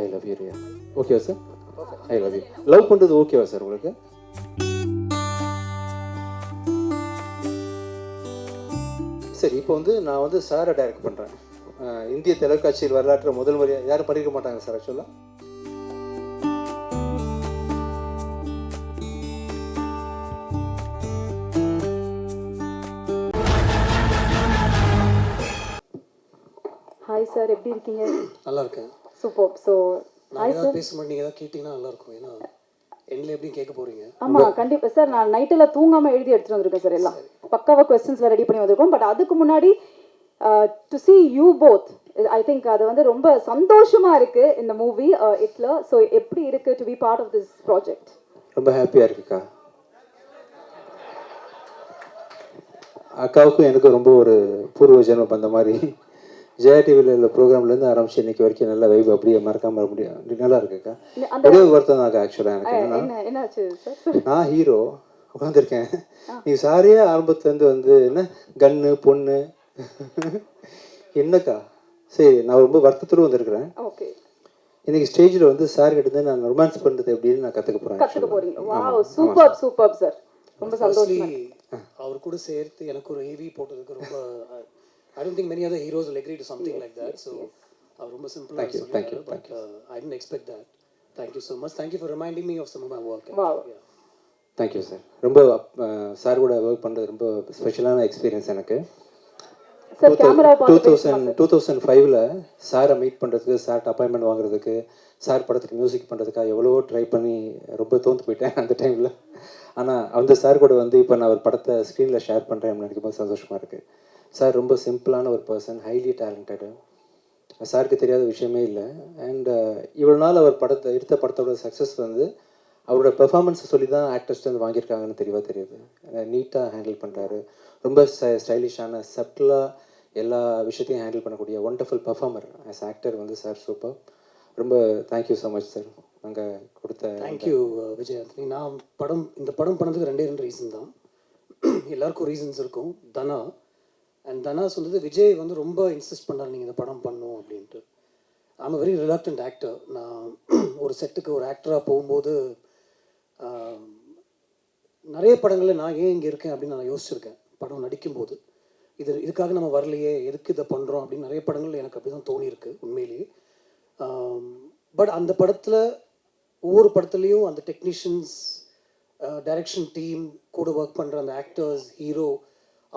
I love you Riya. ஓகேவா sir? I love you. Love பண்ணுறது ஓகேவா சார் உங்களுக்கு? சரி, இப்போ வந்து நான் வந்து சாரை டைரக்ட் பண்ணுறேன். இந்திய தொலைக்காட்சியில் வரலாற்று முதல் முறையாக யாரும் பண்ணியிருக்க மாட்டாங்க சார் ஆக்சுவலாக. ஹாய் சார், எப்படி இருக்கீங்க? நல்லா இருக்கேன். சூப்பர். So hi sir. பேசும்போது நீங்கள் ஏதாவது கேட்டிங்கன்னா நல்லாயிருக்கும். ஏன்னா எண்டில் எப்படியும் கேட்க போகிறீங்க. ஆமாம், கண்டிப்பாக சார். நான் நைட்டில் தூங்காமல் எழுதி எடுத்துகிட்டு வந்திருக்கேன் சார். எல்லாம் பக்காவாக கொஸ்டின்ஸ்லாம் ரெடி பண்ணி வந்திருக்கோம். பட் அதுக்கு முன்னாடி to C you both, I think அது வந்து ரொம்ப சந்தோஷமாக இருக்குது இந்த மூவி இட்ல. ஸோ எப்படி இருக்குது to be part of this project? ரொம்ப ஹாப்பியாக இருக்குக்கா. அக்காவுக்கும் எனக்கும் ரொம்ப ஒரு பூர்வ ஜென்மம் பந்த மாதிரி. ஜெயா டிவியில் உள்ள ப்ரோக்ராம்லேருந்து ஆரம்பிச்சு இன்னைக்கு வரைக்கும் நல்ல வைப் அப்படியே மறக்காமல் முடியும். நல்லா இருக்குக்கா. ஒரே வருத்தம் தான்க்கா ஆக்சுவலாக எனக்கு. என்னாச்சு சார்? நான் ஹீரோ உட்காந்துருக்கேன், நீ சாரியே ஆரம்பத்துலேருந்து வந்து என்ன கன்னு பொண்ணு என்னக்கா. சரி, நான் ரொம்ப வருத்தத்தோடு வந்திருக்கிறேன். ஓகே. இன்னைக்கு ஸ்டேஜில் வந்து சார் கிட்ட இருந்து நான் ரொமான்ஸ் பண்ணுறது எப்படின்னு நான் கற்றுக்க போகிறேன். Wow, super super sir. ரொம்ப சந்தோஷம். அவர் கூட சேர்த்து எனக்கு ஒரு ஏவி போட்டதுக்கு ரொம்ப I don't think many other heroes will agree to something like that. So, ரொம்ப simple. Thank you. But I didn't expect that. Thank you so much. Thank you for reminding me of some of my work. Wow. Yeah. Thank you sir. ரொம்ப sir கூட work பண்ணுறது ரொம்ப ஸ்பெஷலான experience எனக்கு. 2005 சாரை meet பண்ணுறதுக்கு, chart appointment வாங்குறதுக்கு, sir படத்துக்கு மியூசிக் பண்ணுறதுக்காக எவ்வளவோ ட்ரை பண்ணி ரொம்ப தோந்து போயிட்டேன் அந்த டைமில். ஆனால் அந்த சார் கூட வந்து இப்போ நான் ஒரு படத்தை ஸ்க்ரீனில் ஷேர் பண்ணுறேன் நினைக்கும் போது சந்தோஷமாக இருக்குது. சார் ரொம்ப சிம்பிளான ஒரு பர்சன், ஹைலி டேலண்டடு. சாருக்கு தெரியாத விஷயமே இல்லை. அண்ட் இவ்வளோ நாள் அவர் எடுத்த படத்தோட சக்ஸஸ் வந்து அவரோட பெர்ஃபார்மன்ஸை சொல்லி தான் ஆக்டர்ஸ்ட்டு வந்து வாங்கியிருக்காங்கன்னு தெரியுது. நீட்டாக ஹேண்டில் பண்ணுறாரு. ரொம்ப ஸ்டைலிஷான சப்டிலாக எல்லா விஷயத்தையும் ஹேண்டில் பண்ணக்கூடிய ஒண்டர்ஃபுல் பர்ஃபார்மர். ஆஸ் ஆக்டர் வந்து சார் சூப்பர். ரொம்ப தேங்க்யூ ஸோ மச் சார். நாங்கள் கொடுத்த தேங்க்யூ விஜய் ஆண்டனி. நான் இந்த படம் பண்ணதுக்கு 2 ரீசன் தான். எல்லாருக்கும் ரீசன்ஸ் இருக்கும். தனா சொன்னது, விஜய் வந்து ரொம்ப இன்சிஸ்ட் பண்ணார் நீங்கள் இந்த படம் பண்ணும் அப்படின்ட்டு. I'm a very reluctant actor. நான் ஒரு செட்டுக்கு ஒரு ஆக்டராக போகும்போது நிறைய படங்களில் நான் ஏன் இங்கே இருக்கேன் அப்படின்னு நான் யோசிச்சிருக்கேன். படம் நடிக்கும்போது இதுக்காக நம்ம வரலையே, எதுக்கு இதை பண்ணுறோம் அப்படின்னு நிறைய படங்கள் எனக்கு அப்படி தான் தோணியிருக்கு உண்மையிலேயே. பட் அந்த படத்தில் ஒவ்வொரு படத்துலேயும் அந்த டெக்னீஷியன்ஸ், டைரக்ஷன் டீம், கூட ஒர்க் பண்ணுற அந்த ஆக்டர்ஸ், ஹீரோ,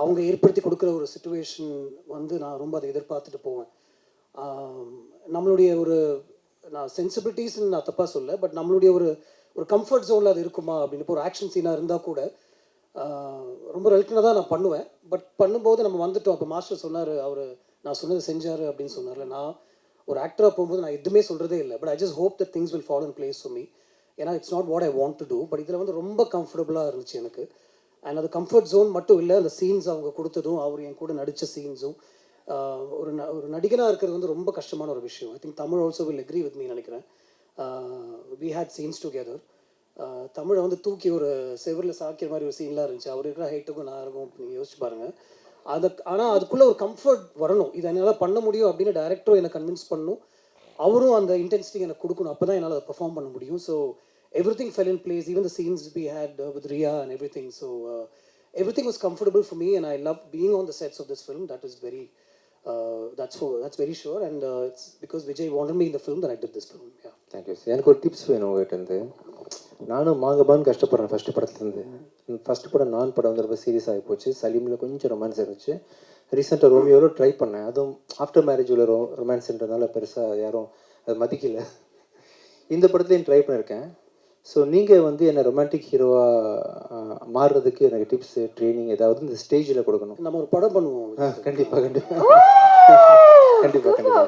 அவங்க ஏற்படுத்தி கொடுக்குற ஒரு சிச்சுவேஷன் வந்து நான் ரொம்ப அதை எதிர்பார்த்துட்டு போவேன். நம்மளுடைய நான் சென்சிபிலிட்டிஸ்ன்னு நான் தப்பாக சொல்ல, பட் நம்மளுடைய ஒரு கம்ஃபர்ட் ஜோனில் அது இருக்குமா அப்படின்னு. இப்போ ஒரு ஆக்ஷன் சீனாக இருந்தால் கூட ரொம்ப ரெல்டனாக தான் நான் பண்ணுவேன். பட் பண்ணும்போது நம்ம வந்துட்டோம். இப்போ மாஸ்டர் சொன்னார், நான் சொன்னது செஞ்சார் அப்படின்னு சொன்னார்ல. நான் ஒரு ஆக்டராக போகும்போது நான் எதுவுமே சொல்கிறதே இல்லை. But I just hope that things will follow in place for me. ஏன்னா it's not what I want to do. But இதில் வந்து ரொம்ப கம்ஃபர்டபுளாக இருந்துச்சு எனக்கு. அண்ட் அது கம்ஃபர்ட் ஜோன் மட்டும் இல்லை, அந்த சீன்ஸ் அவங்க கொடுத்ததும், அவர் என் கூட நடித்த சீன்ஸும். ஒரு நடிகனாக இருக்கிறது வந்து ரொம்ப கஷ்டமான ஒரு விஷயம். I think Tamil also will agree with me நினைக்கிறேன். We had scenes together. தமிழை வந்து தூக்கி ஒரு செவரில் சாக்கிற மாதிரி ஒரு சீன்லாம் இருந்துச்சு. அவர் இருக்கிற ஹைட்டுக்கும் நான் இருக்கும், நீங்கள் யோசிச்சு பாருங்கள். ஆனால் அதுக்குள்ளே ஒரு கம்ஃபர்ட் வரணும். இதை என்னால் பண்ண முடியும் அப்படின்னு டைரக்டரும் என்னை கன்வின்ஸ் பண்ணணும். அவரும் அந்த இன்டென்சிட்டி எனக்கு கொடுக்கணும். அப்போ தான் என்னால் அதை பெர்ஃபார்ம் பண்ண முடியும். So everything fell in place, even the scenes we had with Riya and everything. So everything was comfortable for me, and I loved being on the sets of this film. That is very that's very sure, and it's because Vijay wanted me in the film that I did this film. Yeah, thank you. எனக்கு ஒரு tips வேணும் உங்கள்கிட்ட. நானும் மாங்கபான்னு கஷ்டப்படுறேன் first படத்துலேருந்து. First படம் நான் படம் வந்து ரொம்ப சீரியஸ் ஆகி போச்சு. சலீமில் கொஞ்சம் ரொமான்ஸ் இருந்துச்சு. ரீசெண்டாக ரோமியோவில் ட்ரை பண்ணேன். அதுவும் ஆஃப்டர் மேரேஜ் உள்ள ரொமான்ஸ்ன்றதுனால பெருசாக யாரும் அது மதிக்கலை. இந்த படத்துலையும் ட்ரை பண்ணியிருக்கேன். ஸோ நீங்கள் வந்து என்னை ரொமான்டிக் ஹீரோவாக மாறுறதுக்கு எனக்கு டிப்ஸ், ட்ரைனிங் ஏதாவது இந்த ஸ்டேஜில் கொடுக்கணும். நம்ம ஒரு படம் பண்ணுவோம். கண்டிப்பாக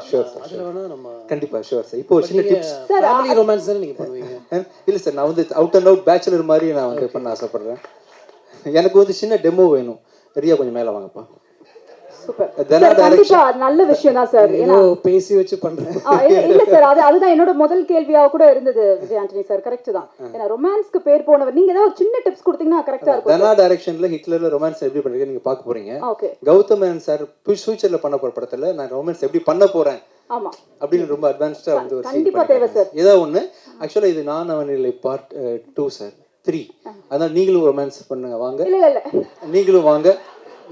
ஷோர் சார். அதில் வேணால் நம்ம கண்டிப்பாக ஷோர் சார். இப்போ ஒரு சின்ன டிப்ஸ். ஃபேமிலி ரொமான்ஸ் தானே நீங்கள் பண்ணுவீங்க? இல்லை சார், நான் வந்து அவுட் அண்ட் அவுட் பேச்சுலர் மாதிரி நான் வந்து பண்ண ஆசைப்பட்றேன். எனக்கு வந்து சின்ன டெமோ வேணும். ரியா கொஞ்சம் மேலே வாங்கப்பா. சூப்பர் தனா சார் கண்டிப்பா அது நல்ல விஷயம் தான் சார். ஏதோ பேசி வச்சு பண்றேன். இல்ல சார், அதுதான் என்னோட முதல் கேள்வியா கூட இருந்தது விஜய் ஆண்டனி சார். கரெக்ட் தான். ஏன்னா ரொமான்ஸ்க்கு பேர் போனவர். நீங்க ஏதாவது சின்ன டிப்ஸ் கொடுத்தீங்கன்னா கரெக்டா இருக்கும். தனா டைரக்ஷன்ல ஹிட்லர்ல ரொமான்ஸ் எப்படி பண்ணிருக்கேன் நீங்க பார்க்க போறீங்க. ஓகே. கௌதம் மேனன் சார் ஃபியூச்சர்ல பண்ண போற படத்துல நான் ரொமான்ஸ் எப்படி பண்ண போறேன் ஆமா அப்படின்னு ரொம்ப அட்வான்ஸ்டா வந்து ஒரு கண்டிப்பா தேவை சார். ஏதோ ஒண்ணு. ஆக்சுவலா இது நான் அவனில்லை பார்ட் 2 சார் 3. அதான் நீங்களும் ரொமான்ஸ் பண்ணுங்க வாங்க. இல்ல இல்ல நீங்களும் வாங்க.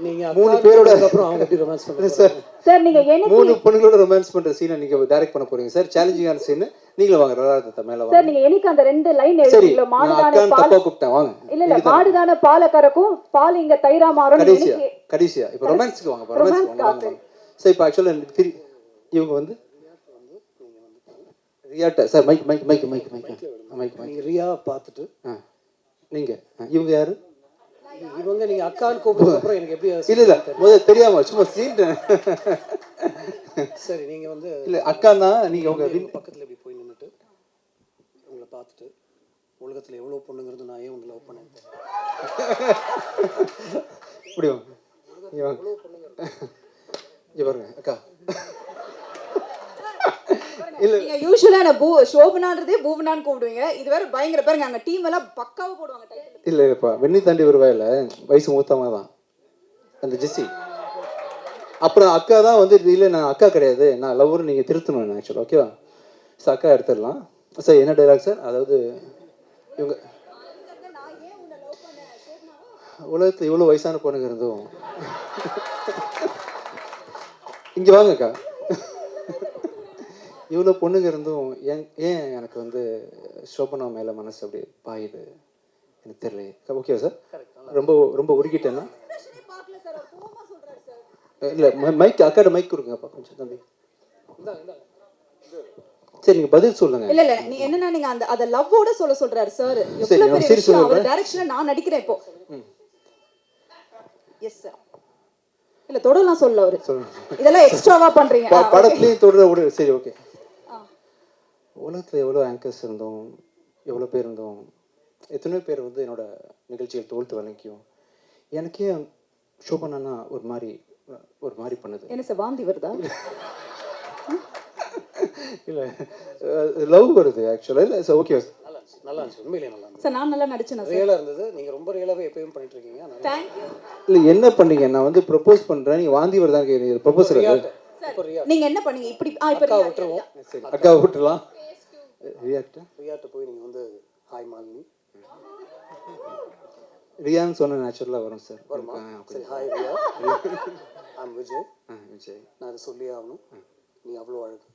நீங்க 3 பேரோட அப்புறம் அவங்க எப்படி ரொமான்ஸ் பண்றாங்க சார் சார் நீங்க எனக்கு 3 பொண்ணுங்களோட ரொமான்ஸ் பண்ற சீனை நீங்க டைரக்ட் பண்ண போறீங்க சார். சேலஞ்சிங்கான சீன். நீங்களும் வாங்க. ரலாரத்த மேல வாங்க. சார் நீங்க எனக்கு அந்த 2 லைன் சரி எழுதிங்களோ நான் மாடுதான அக்கான்னு பால். தப்பா கூப்பிட்டேன் வாங்க. இல்ல மாடுதான பால கறக்கும் பால் இங்க தயிரா மாறும். கடைசியா இப்போ ரொமான்ஸ்க்கு வாங்க. ரொமான்ஸ்க்கு வாங்க. சரி இப்போ ஆக்சுவலா இவங்க வந்து ரியாட்ட sir mike mike mike mike mike mike mike நீங்க ரியா பார்த்துட்டு நீங்க இவங்க யாரு? இவங்க நீங்க அக்கான்னு கூப்பிடுறதுக்கு அப்புறம் எனக்கு எப்படி இல்ல முதல்ல தெரியாம சும்மா சீன். சரி நீங்க வந்து இல்ல அக்கான்னா நீங்க உங்க பக்கத்துல இப்படி போய் நின்னுட்டு உங்களை பார்த்துட்டு உலகத்துல எவ்வளவு பொண்ணுங்கிறது நான் ஏன் உங்களை லவ் பண்ணேன் இப்படி வாங்க. இங்க பாருங்க அக்கா. இல்ல நீங்க யூசுவலா என்ன சோபனான்றதே பூவனான்னு கூப்பிடுவீங்க. இது வேற பயங்கர பாருங்க அங்க டீம் எல்லாம் பக்காவா போடுவாங்க டைட்டில். இல்லப்பா வெண்ணி தாண்டி வருவாயில்ல வயசு மூத்தவங்க தான் அந்த ஜெஸ்ஸி. அப்புறம் அக்கா தான் வந்து இல்லை நான் அக்கா கிடையாது நான் லவ்வர் நீங்கள் திருத்தணும் ஆக்சுவலாக. ஓகேவா சார் அக்கா எடுத்துடலாம் சார். என்ன டைலாக் சார்? அதாவது இவங்க உலகத்தில் இவ்வளோ வயசான பொண்ணுங்க இருந்தும் இங்கே வாங்க அக்கா. இவ்வளோ பொண்ணுங்க இருந்தும் ஏன் எனக்கு வந்து சோபனா மேலே மனசு அப்படி பாயுது எனக்கு தெரியல. ஓகேவா சார்? ரொம்ப ரொம்ப உருகிட்டேன்னா இல்லை மைக் அக்காட மைக் கொடுங்கப்பா கொஞ்சம் தம்பி. சரி நீங்க பதில் சொல்லுங்க. இல்ல நீ என்னன்னா நீங்க அந்த அத லவ்வோட சொல்றாரு சார். சரி எவ்வளவு பெரிய சரி விஷயம். அவர் சொல்லுங்க. டைரக்ஷன்ல நான் நடிக்கிறேன் இப்போ. Yes sir. இல்ல தொடலாம் சொல்ல அவரு. இதெல்லாம் எக்ஸ்ட்ராவா பண்றீங்க. படத்துலயும் தொடர சரி ஓகே. உலகத்துல எவ்வளோ ஆங்கர்ஸ் இருந்தோம் எவ்வளோ பேர் இருந்தோம் எத்தனையோ பேர் வந்து என்னோட நிகழ்ச்சிகள் தோல்த்து வழங்கியும் எனக்கே ஷோபனா ஒரு மாதிரி பண்ணுது. என்ன சார் வாந்தி வருதா? இல்லை லவ் வருது ஆக்சுவலாக. இல்லை சார் ஓகே நல்லா இருந்துச்சு உண்மையிலேயே நல்லா இருந்துச்சு சார். நான் நல்லா நடிச்சேன் சார். ரியலா இருந்தது. நீங்க ரொம்ப ரியலாவே எப்பவும் பண்ணிட்டு இருக்கீங்க. Thank you. இல்லை என்ன பண்ணீங்க? நான் வந்து ப்ரப்போஸ் பண்ணுறேன் நீங்கள் வாந்தி வருதான்னு கேட்குறீங்க. ப்ரப்போசல் நீங்க என்ன பண்ணீங்க? இப்படி இப்ப விட்டுருவோம். சரி அக்காவை விட்டுலாம். ரியாட்ட போய் நீங்க வந்து ஹாய் மாலினி ரியான்னு சொன்ன நேச்சுரலாக வரும் சார். சரி ஹாய் ரியா ஐம் விஜய். விஜய் நான் அதை சொல்லியே ஆகணும். நீ அவ்வளோ அழகு.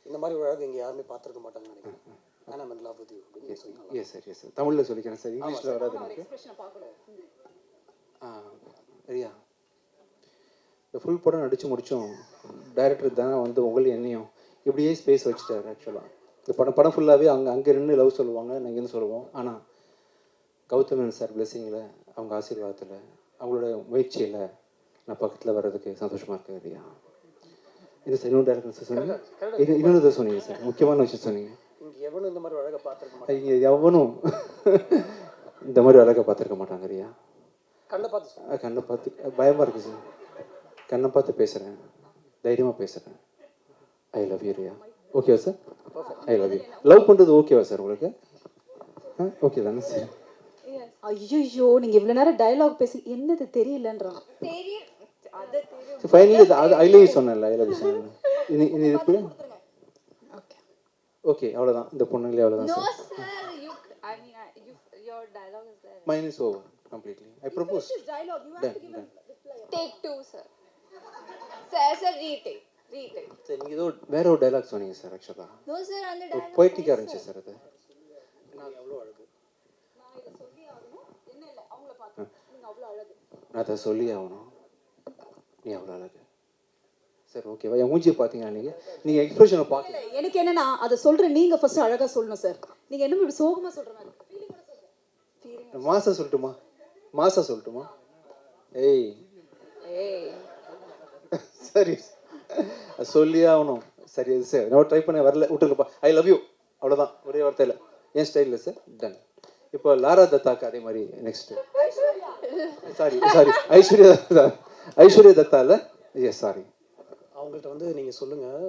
இந்த மாதிரி ஒரு அழகு இங்கே யாருமே பார்த்துருக்க மாட்டாங்கன்னு நினைக்கிறேன். ஆனால் I'm in love with you அப்படின்னு சொல்லி. எஸ் சார் எஸ் சார் தமிழில் சொல்லிக்கிறேன் சார். இங்கிலீஷில் வராது எனக்கு. ரியா இந்த ஃபுல் படம் நடித்து முடித்தோம். டைரக்டர் தானே வந்து உங்களையும் என்னையும் இப்படியே ஸ்பேஸ் வச்சுட்டாரு. ஆக்சுவலாக இந்த படம் ஃபுல்லாகவே அங்கே நின்று லவ் சொல்லுவாங்க நாங்கள் இங்கேருந்து சொல்லுவோம். ஆனால் கௌதமன் சார் பிளெஸிங்கில் அவங்க ஆசீர்வாதத்தில் அவங்களோட முயற்சியில் நான் பக்கத்தில் வர்றதுக்கு சந்தோஷமாக இருக்கேன். ரியா இது சார் இன்னொரு டேரக்டர் சொன்னீங்க. இது இன்னொரு சொன்னீங்க சார் முக்கியமான விஷயம் சொன்னீங்க. இங்கே எவனும் இந்த மாதிரி அழகை பார்த்துருக்க மாட்டாங்க. இங்கே எவனும் இந்த மாதிரி அழகை பார்த்துருக்க மாட்டாங்க. ரியா கண்ணை பார்த்து கண்ணை பார்த்து பயமாக இருக்குது சார். கண்ணை பார்த்து பேசுகிறேன் தைரியமாக பேசுகிறேன். I love you Riya. ஓகேவா sir? I love you. Love பண்ணுறது ஓகேவா சார் உங்களுக்கு? ஓகே தானே சார்? ஐயோ நீங்க இவ்வளவு நேரம் டயலாக் பேசி என்னது தெரியலன்றான். ஃபைனலி அது ஐ லவ் யூ சொன்னேன்ல. ஐ லவ் யூ சொன்னேன். இது எப்படி? ஓகே ஓகே அவ்வளோதான். இந்த பொண்ணுங்களே அவ்வளோதான் sir. Mine is over completely. I propose. Done. Take 2 sir. Sir retake. சரி நீங்கள் ஏதோ வேற ஒரு டைலாக் சொன்னீங்க சார். ஆக்சுவலாக No sir அந்த dialogue பொய்ட்டிக்காக இருந்துச்சு சார். அது நான் அதை சொல்லி ஆகணும். நீ அவ்வளோ அழகு சார். ஓகேவா? என் மூஞ்சியை பார்த்தீங்கன்னா நீங்கள் எக்ஸ்பிரஷனை பார்க்கல. எனக்கு என்னன்னா அதை சொல்ற நீங்க ஃபர்ஸ்ட் அழகா சொல்லணும் சார். நீங்க என்ன இப்படி சோகமா சொல்ற மாதிரி மாசா சொல்லட்டுமா? ஏய் சரி சொல்லியே ஆகணும். சரி அது சார் நான் ட்ரை பண்ண வரல விட்டுருங்கப்பா. ஐ லவ் யூ அவ்வளோதான் ஒரே வார்த்தையில். என் ஸ்டைலில் சார் டன். இப்போ லாரா தத்தாக்கு அதே மாதிரி நெக்ஸ்ட்டு சாரி ஐஸ்வர்யா ஐஸ்வர்யா தத்தா இல்லை? Yes sorry. அவங்கள்ட்ட வந்து நீங்கள் சொல்லுங்கள்,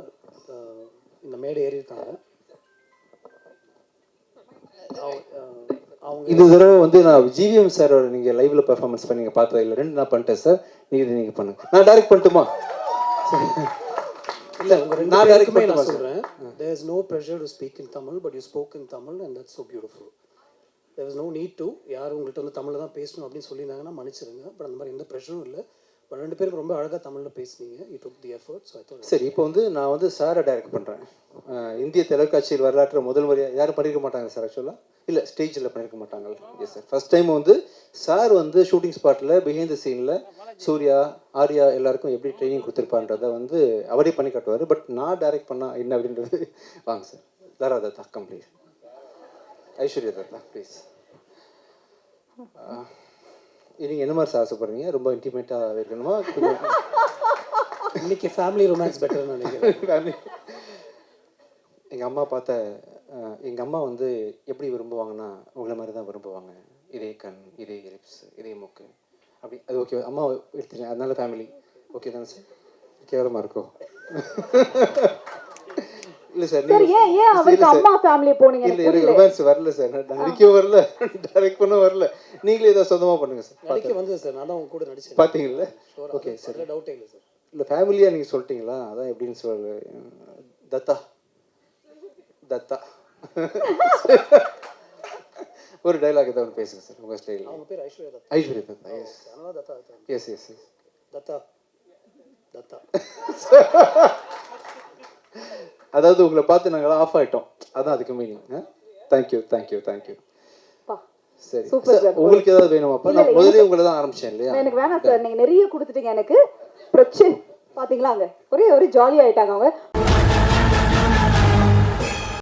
இந்த மேடை ஏறி இருக்காங்க. அவங்க இந்த தடவை வந்து நான் ஜிவிஎம் சாரோட நீங்கள் லைவ்ல பெர்ஃபார்மன்ஸ் பண்ணி நீங்கள் பார்த்தது இல்லை. 2 நான் பண்ணிட்டேன் சார். நீங்கள் பண்ணுங்க. நான் டைரக்ட் பண்ணட்டுமா? இல்லை, உங்கள் ரெண்டு நான் பேருக்குமே direct நான் சொல்கிறேன். there is no pressure to speak in Tamil, but you spoke in Tamil and that's so beautiful. there is no need to. யார் உங்கள்கிட்ட வந்து தமிழில் தான் பேசணும் அப்படின்னு சொல்லியிருந்தாங்கன்னா மன்னிச்சிருங்க. பட் அந்த மாதிரி எந்த ப்ரெஷரும் இல்லை. பட் 2 பேரும் ரொம்ப அழகாக தமிழில் பேசுனீங்க. you took the effort, so I thought. சரி, இப்போ வந்து நான் வந்து சாரை டைரக்ட் பண்ணுறேன். இந்திய தொலைக்காட்சியில் வரலாற்று முதல் முறையாக யாரும் பண்ணியிருக்க மாட்டாங்க சார். ஆக்சுவலாக இல்லை, ஸ்டேஜில் பண்ணியிருக்க மாட்டாங்க. எஸ் சார், ஃபர்ஸ்ட் டைம் வந்து சார் வந்து ஷூட்டிங் ஸ்பாட்டில் பிஹைண்ட் த சீனில் சூர்யா, ஆர்யா எல்லாருக்கும் எப்படி ட்ரைனிங் கொடுத்துருப்பான்றதை வந்து அவரே பண்ணி காட்டுவார். பட் நான் டைரக்ட் பண்ணால் என்ன அப்படின்றது வாங்க sir. Tara Dutta complete. Aishwarya Dutta please. நீங்கள் என்ன மாதிரி சார் ஆசைப்படுறீங்க? ரொம்ப இன்டிமேட்டாக இருக்கணுமா? இன்னைக்கு ஃபேமிலி ரொமான்ஸ் பெட்டர்னு நினைக்கிறேன். எங்கள் அம்மா பார்த்த எங்கள் அம்மா வந்து எப்படி விரும்புவாங்கன்னா உங்களை மாதிரி தான் விரும்புவாங்க. இதே கண், இதே லிப்ஸ், இதே மூக்கு, அப்படி. அது ஓகே, அம்மா எடுத்துட்டேன். அதனால ஃபேமிலி ஓகே தானே சார்? கேவலமாக இருக்கும். இல்லை சார், சார் ஏன் அவருக்கு அம்மா ஃபேமிலி போனீங்க? இல்லை, எனக்கு ரொமான்ஸ் வரல சார். நான் நடிக்க வரல, டைரக்ட் பண்ண வரல. நீங்களே ஏதாவது சொந்தமாக பண்ணுங்க சார். நடிக்க வந்து சார், நான் தான் உங்க கூட நடிச்சேன். பார்த்தீங்களா? Okay sir. டவுட்டே இல்லை சார். இல்லை, ஃபேமிலியாக நீங்கள் சொல்லிட்டீங்களா? அதான் எப்படின்னு சொல்லு. தத்தா தத்தா ஒரு டைலாக் ஏதாவது ஒன்று பேசுங்க சார் உங்கள் ஸ்டைலில். அவங்க பேர் ஐஸ்வர்யா தத்தா. ஐஸ்வர்யா தத்தா. எஸ், அதனால Dutta Dutta. Yes yes yes. Dutta Dutta. அதாவது உங்களை பார்த்து நாங்கள் ஆஃப் ஆகிட்டோம், அதான் அதுக்கு மீனிங். Thank you thank you thank you. சரி, சூப்பர் சார். உங்களுக்கு ஏதாவது வேணுமாப்பா? நான் முதலே உங்களை தான் ஆரம்பிச்சேன் இல்லையா? எனக்கு வேணாம் சார், நீங்க நிறைய கொடுத்துட்டீங்க எனக்கு. பிரச்சனை பாத்தீங்களா, அங்க ஒரே ஜாலி ஆயிட்டாங்க அவங்க.